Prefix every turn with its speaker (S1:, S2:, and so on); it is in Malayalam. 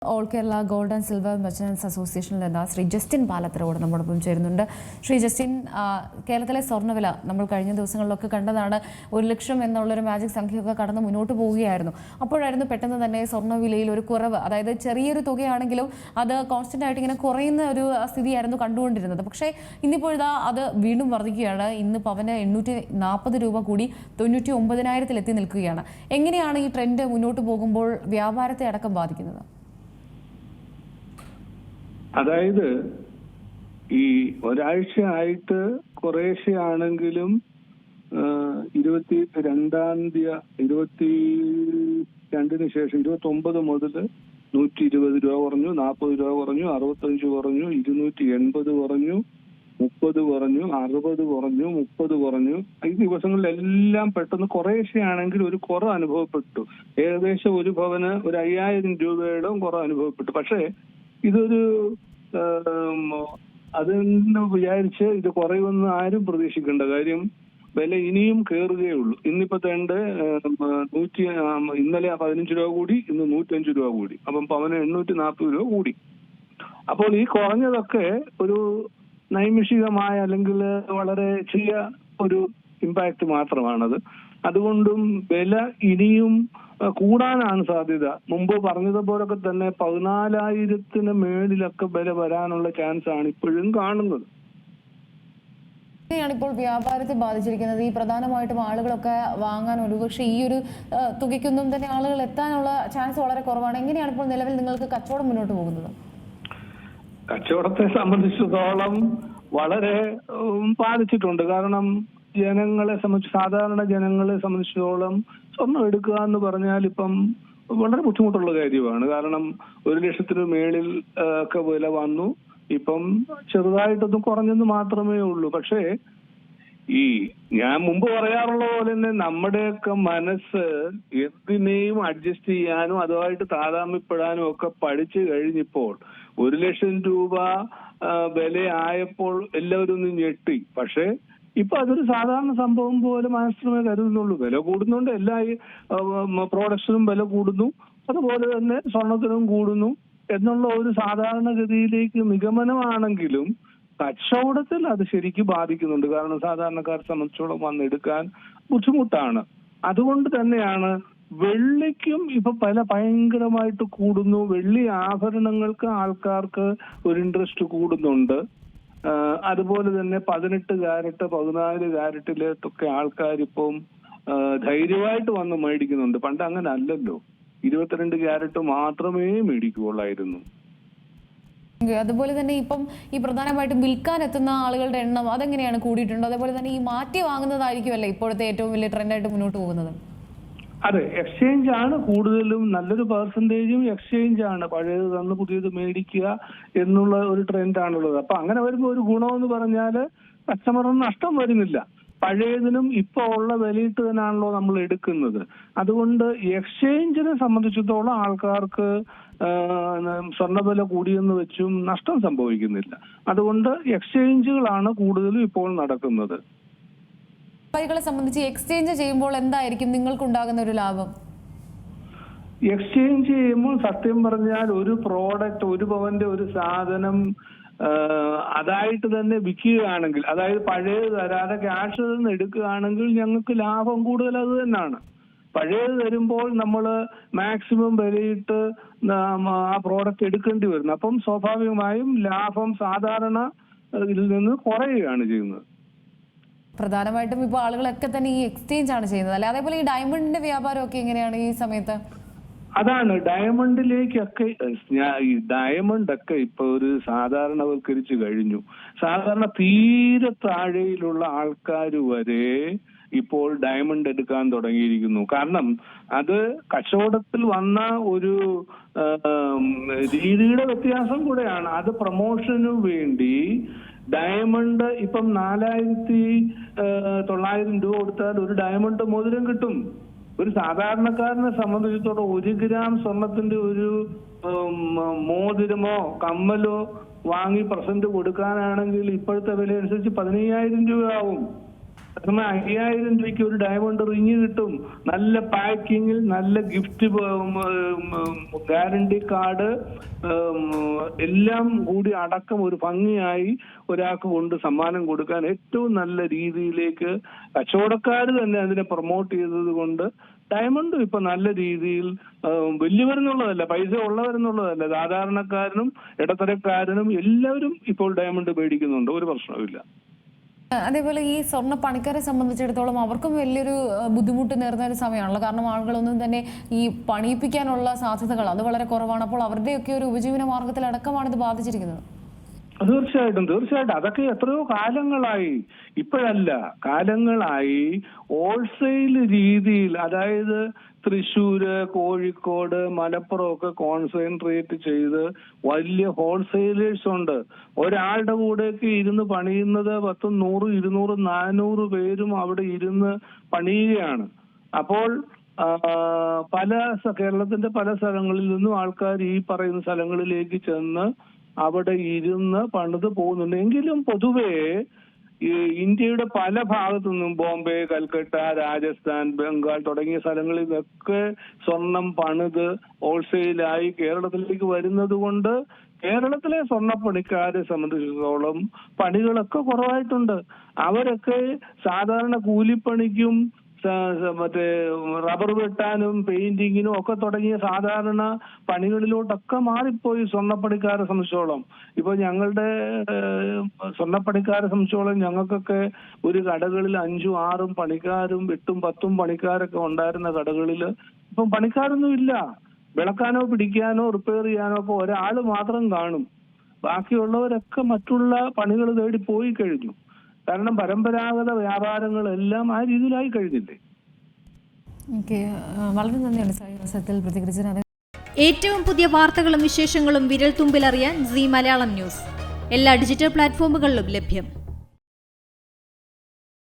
S1: All Kerala gold and silver merchants അസോസിയേഷനിൽ നിന്ന് ശ്രീ ജസ്റ്റിൻ പാലത്തറോട് നമ്മോടൊപ്പം ചേരുന്നുണ്ട്. ശ്രീ ജസ്റ്റിൻ, കേരളത്തിലെ സ്വർണ്ണവില നമ്മൾ കഴിഞ്ഞ ദിവസങ്ങളിലൊക്കെ കണ്ടതാണ്. 1 ലക്ഷം എന്നുള്ളൊരു മാജിക് സംഖ്യയൊക്കെ കടന്ന് മുന്നോട്ട് പോവുകയായിരുന്നു. അപ്പോഴായിരുന്നു പെട്ടെന്ന് തന്നെ സ്വർണ്ണവിലയിൽ ഒരു കുറവ്, അതായത് ചെറിയൊരു തുകയാണെങ്കിലും അത് കോൺസ്റ്റന്റ് ആയിട്ട് ഇങ്ങനെ കുറയുന്ന ഒരു സ്ഥിതിയായിരുന്നു കണ്ടുകൊണ്ടിരുന്നത്. പക്ഷേ ഇന്നിപ്പോൾ ഇതാ അത് വീണ്ടും വർദ്ധിക്കുകയാണ്. ഇന്ന് പവന് 840 രൂപ കൂടി 99,000 എത്തി നിൽക്കുകയാണ്. എങ്ങനെയാണ് ഈ ട്രെൻഡ് മുന്നോട്ട് പോകുമ്പോൾ വ്യാപാരത്തെ അടക്കം ബാധിക്കുന്നത്?
S2: അതായത് ഈ ഒരാഴ്ച ആയിട്ട് കുറേശ്ശെ ആണെങ്കിലും 22 ശേഷം 29 മുതൽ 120 രൂപ കുറഞ്ഞു, 40 രൂപ കുറഞ്ഞു, 65 കുറഞ്ഞു, 280 കുറഞ്ഞു, 30 കുറഞ്ഞു, 60 കുറഞ്ഞു, 30 കുറഞ്ഞു. ഈ ദിവസങ്ങളിലെല്ലാം പെട്ടെന്ന് കുറേശ്ശെ ആണെങ്കിൽ ഒരു കുറവ് അനുഭവപ്പെട്ടു. ഏകദേശം ഒരു പവന് ഒരു 5000 രൂപയുടെ കുറവ് അനുഭവപ്പെട്ടു. പക്ഷേ ഇതൊരു അതെന്ന് വിചാരിച്ച് ഇത് കുറയുമെന്ന് ആരും പ്രതീക്ഷിക്കേണ്ട കാര്യം. വില ഇനിയും കയറുകയുള്ളൂ. ഇന്നിപ്പോ ഇന്നലെ 15 രൂപ കൂടി, ഇന്ന് 105 രൂപ കൂടി. അപ്പം പവന് 840 രൂപ കൂടി. അപ്പോൾ ഈ കുറഞ്ഞതൊക്കെ ഒരു നൈമിഷികമായ അല്ലെങ്കിൽ വളരെ ചെറിയ ഒരു ഇമ്പാക്ട് മാത്രമാണത്. അതുകൊണ്ടും വില ഇനിയും കൂടാനാണ് സാധ്യത. മുമ്പ് പറഞ്ഞതുപോലൊക്കെ തന്നെ 14,000 മേളിലൊക്കെ വില വരാനുള്ള ചാൻസ് ആണ് ഇപ്പോഴും കാണുന്നത്.
S1: ഇപ്പോൾ വ്യാപാരത്തെ ബാധിച്ചിരിക്കുന്നത് ഈ പ്രധാനമായിട്ടും ആളുകളൊക്കെ വാങ്ങാൻ ഒരുപക്ഷെ ഈ ഒരു തുകയ്ക്കൊന്നും തന്നെ ആളുകൾ എത്താനുള്ള ചാൻസ് വളരെ കുറവാണ്. എങ്ങനെയാണ് ഇപ്പോൾ നിലവിൽ നിങ്ങൾക്ക് കച്ചവടം മുന്നോട്ട് പോകുന്നത്?
S2: കച്ചവടത്തെ സംബന്ധിച്ചിടത്തോളം വളരെ ബാധിച്ചിട്ടുണ്ട്. കാരണം ജനങ്ങളെ സംബന്ധിച്ച്, സാധാരണ ജനങ്ങളെ സംബന്ധിച്ചിടത്തോളം സ്വർണം എടുക്കുക എന്ന് പറഞ്ഞാൽ ഇപ്പം വളരെ ബുദ്ധിമുട്ടുള്ള കാര്യമാണ്. കാരണം 1 ലക്ഷത്തിന് മേളിൽ ഒക്കെ വില വന്നു. ഇപ്പം ചെറുതായിട്ടൊന്നും കുറഞ്ഞെന്ന് മാത്രമേ ഉള്ളൂ. പക്ഷേ ഈ ഞാൻ മുമ്പ് പറയാറുള്ള പോലെ തന്നെ നമ്മുടെയൊക്കെ മനസ്സ് എന്തിനേയും അഡ്ജസ്റ്റ് ചെയ്യാനും അതുമായിട്ട് താതാമ്യപ്പെടാനും ഒക്കെ പഠിച്ചു കഴിഞ്ഞപ്പോൾ 1 ലക്ഷം രൂപ വിലയായപ്പോൾ എല്ലാവരും ഒന്ന് ഞെട്ടി. പക്ഷേ ഇപ്പൊ അതൊരു സാധാരണ സംഭവം പോലെ മനസ്സിലേ കരുതുന്നുള്ളൂ. വില കൂടുന്നുണ്ട്, എല്ലാ പ്രോഡക്ട്സിനും വില കൂടുന്നു, അതുപോലെ തന്നെ സ്വർണത്തിനും കൂടുന്നു എന്നുള്ള ഒരു സാധാരണഗതിയിലേക്ക് നിഗമനമാണെങ്കിലും കച്ചവടത്തിൽ അത് ശരിക്കും ബാധിക്കുന്നുണ്ട്. കാരണം സാധാരണക്കാരെ സംബന്ധിച്ചോളം വന്നെടുക്കാൻ ബുദ്ധിമുട്ടാണ്. അതുകൊണ്ട് തന്നെയാണ് വെള്ളിക്കും ഇപ്പൊ ഭയങ്കരമായിട്ട് കൂടുന്നു. വെള്ളി ആഭരണങ്ങൾക്ക് ആൾക്കാർക്ക് ഒരു ഇൻട്രസ്റ്റ് കൂടുന്നുണ്ട്. അതുപോലെ തന്നെ 18 കാരറ്റ് 14 കാരറ്റിലൊക്കെ ആൾക്കാരിപ്പം ധൈര്യമായിട്ട് വന്ന് മേടിക്കുന്നുണ്ട്. പണ്ട് അങ്ങനെ അല്ലല്ലോ, 22 കാരറ്റ് മാത്രമേ മേടിക്കുകയുള്ളായിരുന്നു.
S1: അതുപോലെ തന്നെ ഇപ്പം ഈ പ്രധാനമായിട്ടും വിൽക്കാൻ എത്തുന്ന ആളുകളുടെ എണ്ണം അതെങ്ങനെയാണ് കൂടിയിട്ടുണ്ട്? അതേപോലെ തന്നെ ഈ മാറ്റി വാങ്ങുന്നതായിരിക്കുമല്ലേ ഇപ്പോഴത്തെ ഏറ്റവും വലിയ ട്രെൻഡായിട്ട് മുന്നോട്ട് പോകുന്നത്?
S2: അതെ, എക്സ്ചേഞ്ച് ആണ് കൂടുതലും. നല്ലൊരു പെർസെന്റേജും എക്സ്ചേഞ്ച് ആണ്. പഴയത് തന്ന് പുതിയത് മേടിക്കുക എന്നുള്ള ഒരു ട്രെൻഡാണുള്ളത്. അപ്പൊ അങ്ങനെ വരുമ്പോൾ ഒരു ഗുണമെന്ന് പറഞ്ഞാല് കസ്റ്റമറിന് നഷ്ടം വരുന്നില്ല. പഴയതിനും ഇപ്പൊ ഉള്ള വിലയിട്ട് തന്നെയാണല്ലോ നമ്മൾ എടുക്കുന്നത്. അതുകൊണ്ട് എക്സ്ചേഞ്ചിനെ സംബന്ധിച്ചിടത്തോളം ആൾക്കാർക്ക് സ്വർണ്ണവില കൂടിയെന്ന് വെച്ചും നഷ്ടം സംഭവിക്കുന്നില്ല. അതുകൊണ്ട് എക്സ്ചേഞ്ചുകളാണ് കൂടുതലും ഇപ്പോൾ നടക്കുന്നത്.
S1: വ്യാപാരികളെ സംബന്ധിച്ച് എക്സ്ചേഞ്ച് ചെയ്യുമ്പോൾ എന്തായിരിക്കും നിങ്ങൾക്കുണ്ടാകുന്ന ഒരു ലാഭം?
S2: എക്സ്ചേഞ്ച് ചെയ്യുമ്പോൾ സത്യം പറഞ്ഞാൽ ഒരു പ്രോഡക്റ്റ്, ഒരു പവന്റെ ഒരു സാധനം അതായിട്ട് തന്നെ വിൽക്കുകയാണെങ്കിൽ, അതായത് പഴയത് തരാതെ ക്യാഷ് നിന്ന് എടുക്കുകയാണെങ്കിൽ ഞങ്ങൾക്ക് ലാഭം കൂടുതൽ അത് തന്നെയാണ്. പഴയത് തരുമ്പോൾ നമ്മൾ മാക്സിമം വിലയിട്ട് ആ പ്രോഡക്റ്റ് എടുക്കേണ്ടി വരുന്നു. അപ്പം സ്വാഭാവികമായും ലാഭം സാധാരണ ഇതിൽ നിന്ന് കുറയുകയാണ് ചെയ്യുന്നത്.
S1: പ്രധാനമായിട്ടും ഇപ്പോൾ ആളുകളൊക്കെ തന്നെ ഈ എക്സ്ചേഞ്ച് ആണ് ചെയ്യുന്നത് അല്ലെ? അതേപോലെ ഈ ഡയമണ്ടിന്റെ വ്യാപാരം ഒക്കെ എങ്ങനെയാണ് ഈ സമയത്ത്?
S2: അതാണ്, ഡയമണ്ടിലേക്കൊക്കെ ഈ ഡയമണ്ട് ഒക്കെ ഇപ്പൊ ഒരു സാധാരണവൽക്കരിച്ചു കഴിഞ്ഞു. സാധാരണ തീരെ താഴെയിലുള്ള ആൾക്കാർ വരെ ഇപ്പോൾ ഡയമണ്ട് എടുക്കാൻ തുടങ്ങിയിരിക്കുന്നു. കാരണം അത് കച്ചവടത്തിൽ വന്ന ഒരു രീതിയുടെ വ്യത്യാസം കൂടെയാണ്. അത് പ്രൊമോഷനു വേണ്ടി ഡയമണ്ട് ഇപ്പം 4,900 രൂപ കൊടുത്താൽ ഒരു ഡയമണ്ട് മോതിരം കിട്ടും. ഒരു സാധാരണക്കാരനെ സംബന്ധിച്ചിടത്തോളം 1 ഗ്രാം സ്വർണത്തിന്റെ ഒരു മോതിരമോ കമ്മലോ വാങ്ങി പ്രസന്റ് കൊടുക്കാനാണെങ്കിൽ ഇപ്പോഴത്തെ വില അനുസരിച്ച് 15,000 രൂപയാവും. കാരണം 5000 രൂപയ്ക്ക് ഒരു ഡയമണ്ട് റിങ് കിട്ടും, നല്ല പാക്കിങ്ങിൽ, നല്ല ഗിഫ്റ്റ്, ഗ്യാരണ്ടി കാർഡ് എല്ലാം കൂടി അടക്കം ഒരു ഭംഗിയായി ഒരാൾക്ക് കൊണ്ട് സമ്മാനം കൊടുക്കാൻ ഏറ്റവും നല്ല രീതിയിലേക്ക് കച്ചവടക്കാർ തന്നെ അതിനെ പ്രൊമോട്ട് ചെയ്തത് കൊണ്ട് ഡയമണ്ടും ഇപ്പൊ നല്ല രീതിയിൽ വലിയവരെന്നുള്ളതല്ല, പൈസ ഉള്ളവരെന്നുള്ളതല്ല, സാധാരണക്കാരനും ഇടത്തരക്കാരനും എല്ലാവരും ഇപ്പോൾ ഡയമണ്ട് മേടിക്കുന്നുണ്ട്, ഒരു പ്രശ്നവുമില്ല.
S1: അതേപോലെ ഈ സ്വർണ്ണ പണിക്കാരെ സംബന്ധിച്ചിടത്തോളം അവർക്കും വലിയൊരു ബുദ്ധിമുട്ട് നേർന്ന ഒരു സമയമാണല്ലോ. കാരണം ആളുകളൊന്നും തന്നെ ഈ പണിയിപ്പിക്കാനുള്ള സാധ്യതകൾ അത് വളരെ കുറവാണ്. അപ്പോൾ അവരുടെയൊക്കെ ഒരു ഉപജീവന മാർഗത്തിലടക്കമാണ് ഇത് ബാധിച്ചിരിക്കുന്നത്.
S2: തീർച്ചയായിട്ടും അതൊക്കെ എത്രയോ കാലങ്ങളായി, ഇപ്പോഴല്ല, കാലങ്ങളായി ഹോൾസെയിൽ രീതിയിൽ, അതായത് തൃശ്ശൂര്, കോഴിക്കോട്, മലപ്പുറം ഒക്കെ കോൺസെൻട്രേറ്റ് ചെയ്ത് വലിയ ഹോൾസെയിലേഴ്സ് ഉണ്ട്. ഒരാളുടെ കൂടെയൊക്കെ ഇരുന്ന് പണിയുന്നത് 10, 100, 200, 400 പേരും അവിടെ ഇരുന്ന് പണിയുകയാണ്. അപ്പോൾ കേരളത്തിന്റെ പല സ്ഥലങ്ങളിൽ നിന്നും ആൾക്കാർ ഈ പറയുന്ന സ്ഥലങ്ങളിലേക്ക് ചെന്ന് അവിടെ ഇരുന്ന് പണിത് പോകുന്നുണ്ട്. എങ്കിലും പൊതുവേ ഇന്ത്യയുടെ പല ഭാഗത്തു നിന്നും, ബോംബെ, കൽക്കട്ട, രാജസ്ഥാൻ, ബംഗാൾ തുടങ്ങിയ സ്ഥലങ്ങളിൽ നിന്നൊക്കെ സ്വർണം പണിത് ഹോൾസെയിലായി കേരളത്തിലേക്ക് വരുന്നത് കൊണ്ട് കേരളത്തിലെ സ്വർണ്ണപ്പണിക്കാരെ സംബന്ധിച്ചിടത്തോളം പണികളൊക്കെ കുറവായിട്ടുണ്ട്. അവരൊക്കെ സാധാരണ കൂലിപ്പണിക്കും മറ്റേ റബ്ബർ വെട്ടാനും പെയിന്റിങ്ങിനും ഒക്കെ തുടങ്ങിയ സാധാരണ പണികളിലോട്ടൊക്കെ മാറിപ്പോയി സ്വർണ്ണപ്പണിക്കാരെ സംബന്ധിച്ചോളം. ഇപ്പൊ ഞങ്ങളുടെ സ്വർണ്ണപ്പണിക്കാരെ സംബന്ധിച്ചോളം ഞങ്ങൾക്കൊക്കെ ഒരു കടകളിൽ 5, 6 പണിക്കാരും 8, 10 പണിക്കാരൊക്കെ ഉണ്ടായിരുന്ന കടകളിൽ ഇപ്പം പണിക്കാരൊന്നും ഇല്ല. വിളക്കാനോ പിടിക്കാനോ റിപ്പയർ ചെയ്യാനോ ഒക്കെ ഒരാള് മാത്രം കാണും. ബാക്കിയുള്ളവരൊക്കെ മറ്റുള്ള പണികൾ തേടി പോയി കഴിഞ്ഞു. കാരണം പരമ്പരാഗത വ്യാപാരങ്ങളെല്ലാം ആ രീതിയിലായി കഴിഞ്ഞില്ലേ.
S1: വളരെ നന്ദിയുണ്ട് സാഹിത്യത്തിൽ പ്രതികരിച്ചത്.
S3: ഏറ്റവും പുതിയ വാർത്തകളും വിശേഷങ്ങളും വിരൽ തുമ്പിലറിയാൻ സീ മലയാളം ന്യൂസ് എല്ലാ ഡിജിറ്റൽ പ്ലാറ്റ്ഫോമുകളിലും ലഭ്യം.